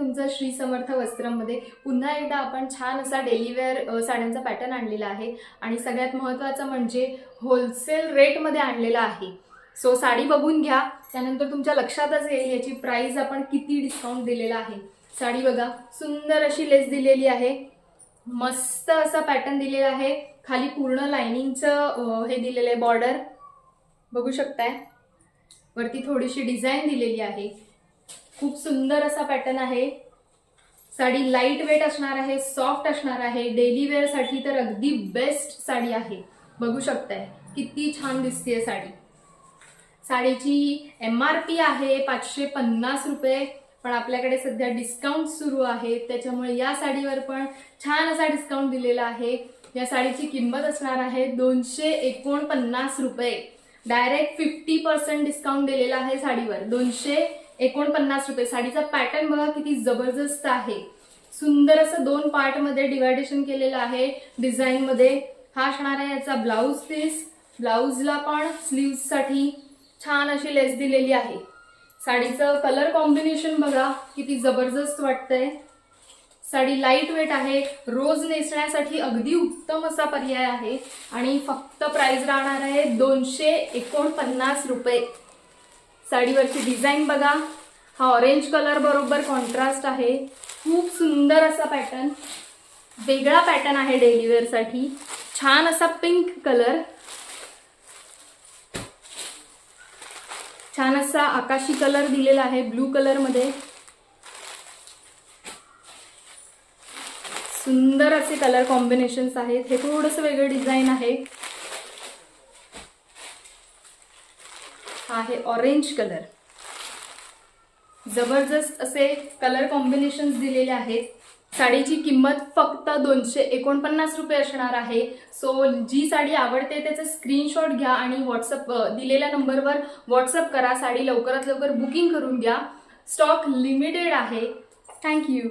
तुमचं श्री समर्थ वस्त्रमध्ये पुन्हा एकदा आपण छान असा डेली वेअर साड्यांचा पॅटर्न आणलेला आहे आणि सगळ्यात महत्त्वाचं म्हणजे होलसेल रेटमध्ये आणलेला आहे। सो साडी बघून घ्या, त्यानंतर तुमच्या लक्षातच येईल याची प्राइस आपण किती डिस्काउंट दिलेला आहे। साडी बघा, सुंदर अशी लेस दिलेली आहे, मस्त असा पॅटर्न दिलेला आहे, खाली पूर्ण लाइनिंगचं हे दिलेलं आहे, बॉर्डर बघू शकताय, वरती थोडीशी डिझाइन दिलेली आहे, खूप सुंदर असा पॅटर्न आहे। साडी लाइट वेट असणार आहे, सॉफ्ट असणार आहे, डेली वेअर साठी तर अगदी बेस्ट साडी आहे। बघू शकताय किती छान दिसते साडी। साडीची MRP आहे 550 रुपये, पण आपल्याकडे सध्या डिस्काउंट सुरू आहे, त्याच्यामुळे या साडीवर पण छान असा डिस्काउंट दिलेला आहे। या साडीची किंमत असणार आहे 249 रुपये, डायरेक्ट 50% डिस्काउंट दिलेला आहे साडीवर, 249 रुपये। साडीचा पॅटर्न बघा किती जबरदस्त आहे, सुंदर असं 2 पार्ट मध्ये डिवायडेशन केलेलं आहे डिझाइन मध्ये। हा असणार आहे याचा ब्लाउज पीस, ब्लाउजला पण स्लीव्स साठी छान अशी लेस दिलेली आहे। साडीचं कलर कॉम्बिनेशन बघा किती जबरदस्त वाटतंय। साडी लाइट वेट आहे, रोज नेसण्यासाठी अगदी उत्तम असा पर्याय आहे आणि फक्त प्राइस राहणार आहे 249 रुपये। साडीवरची डिझाइन बघा, हा ऑरेंज कलर बरोबर कॉन्ट्रास्ट आहे, खूप सुंदर असा पॅटर्न, वेगळा पॅटर्न आहे डेली वेअर साठी। छान असा पिंक कलर, छान असा आकाशी कलर दिलेला आहे ब्लू कलर मध्ये, सुंदर असे कलर कॉम्बिनेशन्स आहेत। हे थोडंसं वेगळं डिझाइन आहे, आहे ऑरेंज कलर, जबरदस्त असे कलर कॉम्बिनेशन्स दिलेले आहेत। साडीची किंमत फक्त 249 रुपये असणार आहे। सो जी साडी आवडते त्याचा स्क्रीनशॉट घ्या आणि व्हॉट्सअप दिलेल्या नंबरवर व्हॉट्सअप करा, साडी लवकरात लवकर बुकिंग करून घ्या, स्टॉक लिमिटेड आहे। थँक्यू।